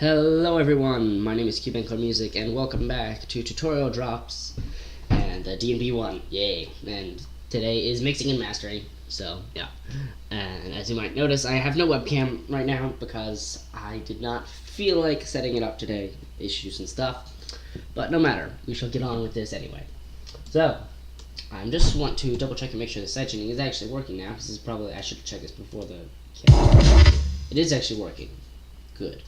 Hello everyone, my name is Cuban Music and welcome back to Tutorial Drops and D&B 1, yay, and today is mixing and mastering, so yeah, and as you might notice I have no webcam right now because I did not feel like setting it up today, issues and stuff, but no matter, we shall get on with this anyway. So, I just want to double check and make sure the side tuning is actually working now. This is probably, I should check this before the camera. It is actually working, good.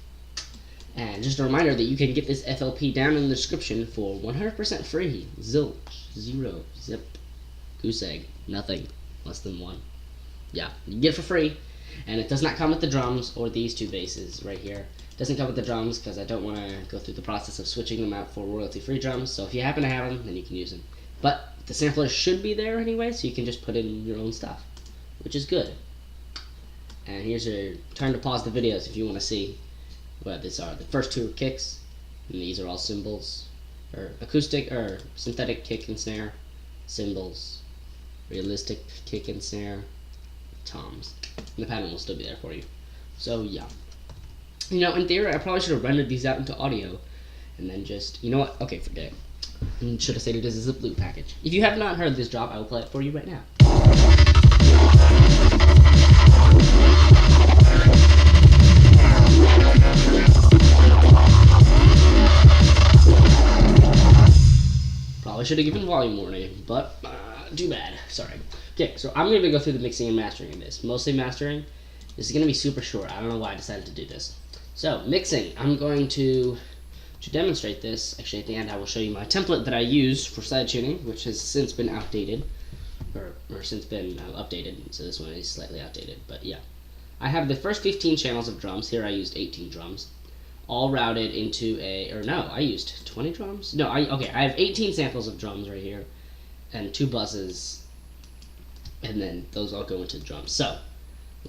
And just a reminder that you can get this FLP down in the description for 100% free. Zilch, zero, zip, goose egg, nothing, less than one. Yeah, you get it for free, and it does not come with the drums or these two basses right here. It doesn't come with the drums because I don't want to go through the process of switching them out for royalty-free drums, so if you happen to have them, then you can use them. But the sampler should be there anyway, so you can just put in your own stuff, which is good. And here's your time to pause the videos if you want to see what these are. The first two are kicks, and these are all cymbals, or acoustic, or synthetic kick and snare, cymbals, realistic kick and snare, toms. And the pattern will still be there for you. So yeah. You know, in theory, I probably should have rendered these out into audio, and then just, you know what, okay, forget it. I should have stated this as a blue package. If you have not heard this drop, I will play it for you right now. Probably should have given volume warning, but too bad. Sorry. Okay, so I'm going to go through the mixing and mastering of this. Mostly mastering. This is going to be super short. I don't know why I decided to do this. So, mixing. I'm going to demonstrate this. Actually, at the end, I will show you my template that I use for side tuning, which has since been outdated, or since been updated. So this one is slightly outdated, but yeah. I have the first 15 channels of drums. Here I used 18 drums. All routed into I used 20 drums? No, I have 18 samples of drums right here, and 2 buzzes, and then those all go into the drums. So,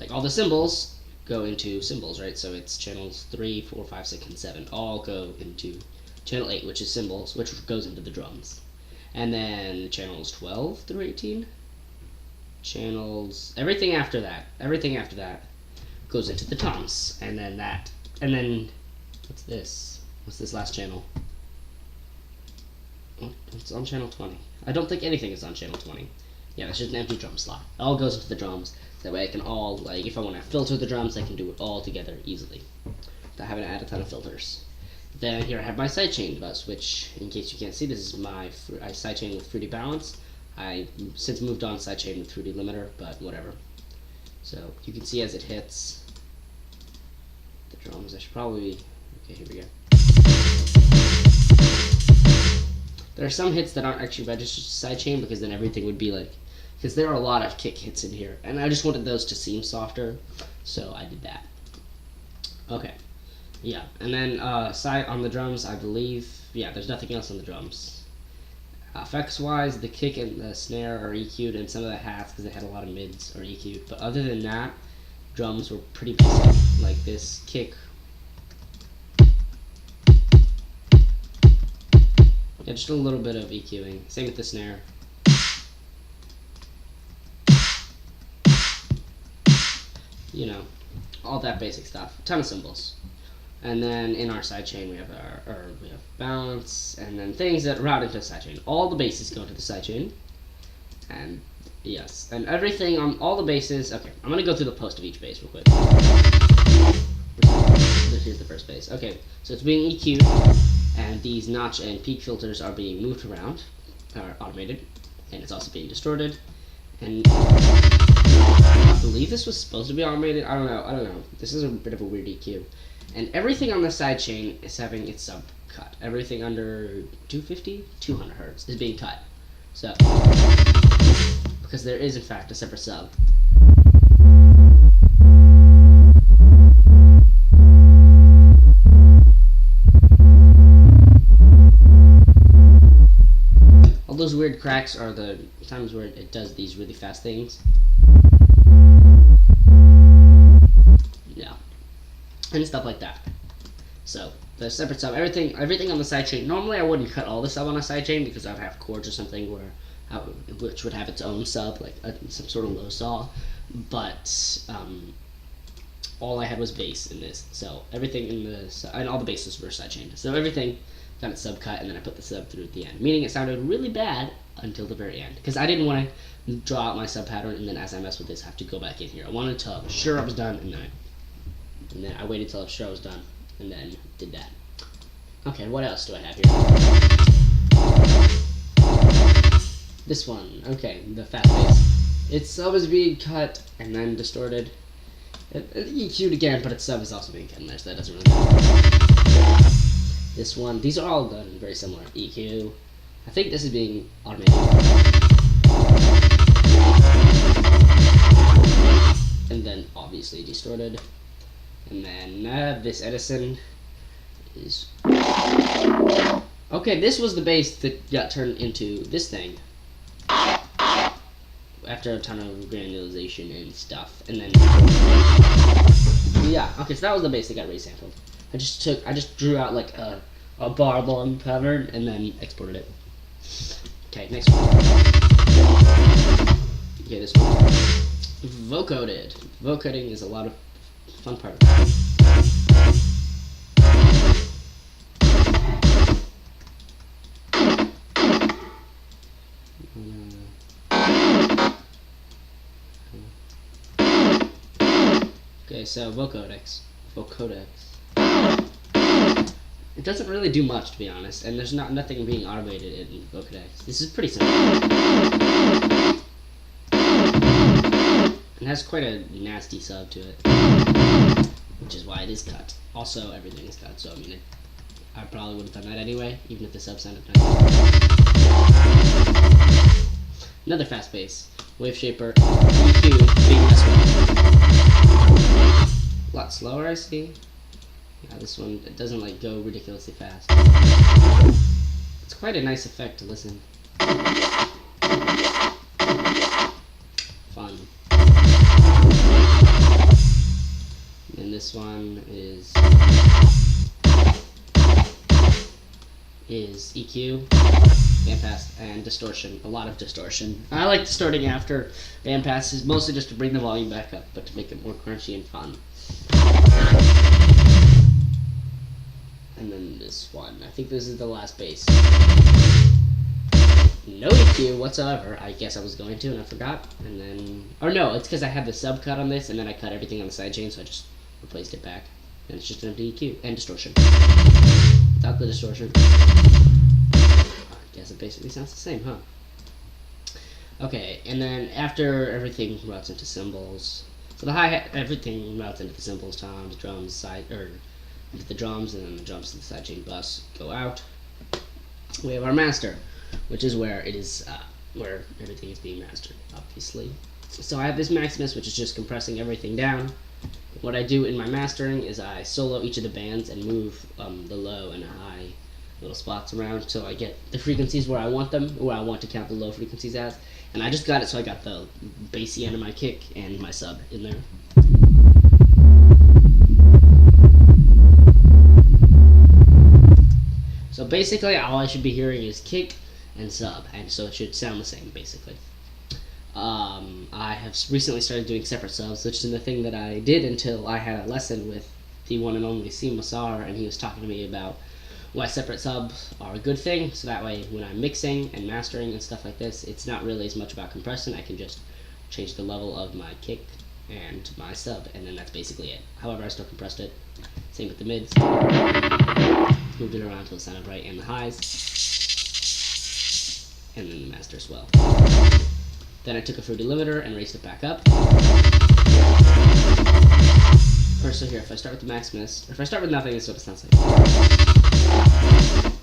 like all the cymbals go into cymbals, right? So it's channels 3, 4, 5, 6, and 7 all go into channel 8, which is cymbals, which goes into the drums. And then channels 12 through 18, everything after that goes into the toms, and then what's this? What's this last channel? Oh, it's on channel 20. I don't think anything is on channel 20. Yeah, that's just an empty drum slot. It all goes into the drums. That way I can all, like, if I want to filter the drums, I can do it all together easily, without having to add a ton of filters. Then here I have my sidechain bus, which, in case you can't see, this is my sidechain with Fruity Balance. I since moved on sidechain with Fruity Limiter, but whatever. So you can see as it hits the drums, I should probably... Okay, here we go. There are some hits that aren't actually registered to sidechain because then everything would be like, because there are a lot of kick hits in here, and I just wanted those to seem softer, so I did that. Okay, yeah, and then side on the drums, I believe, yeah, there's nothing else on the drums. Effects-wise, the kick and the snare are EQ'd, and some of the hats, because they had a lot of mids, are EQ'd, but other than that, drums were pretty basic. Like this kick. Yeah, just a little bit of EQing. Same with the snare. You know, all that basic stuff. A ton of cymbals. And then in our sidechain we have we have balance, and then things that route into the sidechain. All the basses go into the sidechain. And yes, and everything on all the basses. Okay, I'm gonna go through the post of each bass real quick. Here's the first bass. Okay, so it's being EQ'd. And these notch and peak filters are being moved around, are automated, and it's also being distorted. And I believe this was supposed to be automated. I don't know. This is a bit of a weird EQ. And everything on the side chain is having its sub cut. Everything under 250, 200 hertz is being cut. So, because there is in fact a separate sub. All those weird cracks are the times where it does these really fast things. Yeah. And stuff like that. So, the separate sub, everything on the sidechain. Normally I wouldn't cut all the sub on a sidechain because I'd have chords or something which would have its own sub, like some sort of low saw. But all I had was bass in this. So everything in the and all the basses were sidechained. So everything got its sub cut, and then I put the sub through at the end, meaning it sounded really bad until the very end, because I didn't want to draw out my sub pattern and then as I mess with this have to go back in here. I wanted to be sure I was done, and then I waited till I was sure I was done, and then did that. Okay, what else do I have here? This one, okay, the fast bass. Its sub is being cut and then distorted. EQ'd again, but its sub is also being cut in there, so that doesn't really matter. This one, these are all done very similar. EQ. I think this is being automated. And then obviously distorted. And then this Edison is... Okay, this was the bass that got turned into this thing. After a ton of granulation and stuff. And then... Yeah, okay, so that was the bass that got resampled. I just drew out like a bar long pattern and then exported it. Okay, next one. Okay, this one. Vocoded. Vocoding is a lot of fun part of it. Okay, so vocodecs. It doesn't really do much, to be honest, and there's nothing being automated in vocodecs. This is pretty simple. It has quite a nasty sub to it, which is why it is cut. Also, everything is cut, so I mean, I probably would have done that anyway, even if the sub sounded nice. Another fast bass. Wave shaper. EQ. Big a lot slower, I see. Yeah, this one, it doesn't like go ridiculously fast. It's quite a nice effect to listen. Fun. And this one is EQ, bandpass, and distortion. A lot of distortion. I like distorting after bandpass, mostly just to bring the volume back up, but to make it more crunchy and fun. And then this one. I think this is the last bass. No EQ whatsoever. I guess I was going to, and I forgot. And then... Or no, it's because I had the sub cut on this, and then I cut everything on the sidechain, so I just replaced it back. And it's just an empty EQ. And distortion. Without the distortion. I guess it basically sounds the same, huh? Okay, and then after everything routes into cymbals... So the hi-hat, everything routes into the cymbals, toms, drums, into the drums, and then the drums to the sidechain bus go out. We have our master, which is where it is, where everything is being mastered, obviously. So I have this Maximus, which is just compressing everything down. What I do in my mastering is I solo each of the bands and move the low and high little spots around until I get the frequencies where I want them, where I want to count the low frequencies as. And I just got it so I got the bassy end of my kick and my sub in there. So basically all I should be hearing is kick and sub, and so it should sound the same basically. I have recently started doing separate subs, which is the thing that I did until I had a lesson with the one and only C. Massar, and he was talking to me about why separate subs are a good thing, so that way when I'm mixing and mastering and stuff like this, it's not really as much about compression. I can just change the level of my kick and my sub, and then that's basically it. However, I still compressed it. Same with the mids. Moved it around until it sounded right, and the highs. And then the master as well. Then I took a fruity limiter and raised it back up. First, so here, if I start with the Maximus, or if I start with nothing, this is what it sounds like.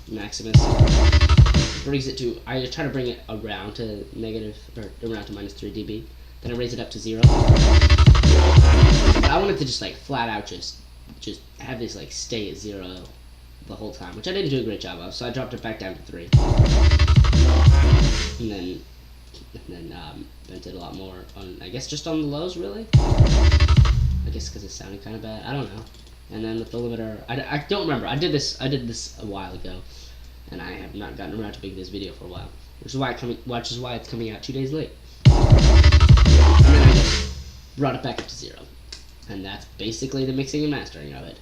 Maximus brings it to, I try to bring it around to negative, or around to minus 3 dB. Then I raise it up to 0. But I wanted to just like flat out just have this like stay at 0 the whole time, which I didn't do a great job of, so I dropped it back down to 3. And then bent it a lot more on, I guess just on the lows really? I guess because it sounded kind of bad, I don't know. And then with the limiter, I don't remember, I did this a while ago, and I have not gotten around to making this video for a while, which is why it's coming out 2 days late. And then I just brought it back up to 0. and that's basically the mixing and mastering of it.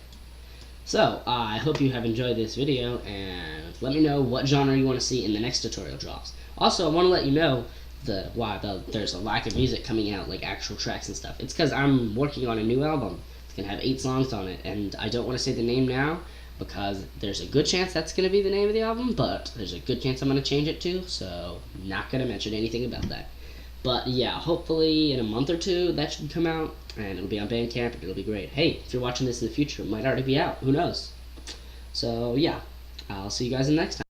So, I hope you have enjoyed this video, and let me know what genre you want to see in the next tutorial drops. Also, I want to let you know why there's a lack of music coming out, like actual tracks and stuff. It's because I'm working on a new album. It's going to have 8 songs on it, and I don't want to say the name now, because there's a good chance that's going to be the name of the album, but there's a good chance I'm going to change it too, so not going to mention anything about that. But yeah, hopefully in a month or 2 that should come out, and it'll be on Bandcamp, and it'll be great. Hey, if you're watching this in the future, it might already be out. Who knows? So yeah, I'll see you guys in the next time.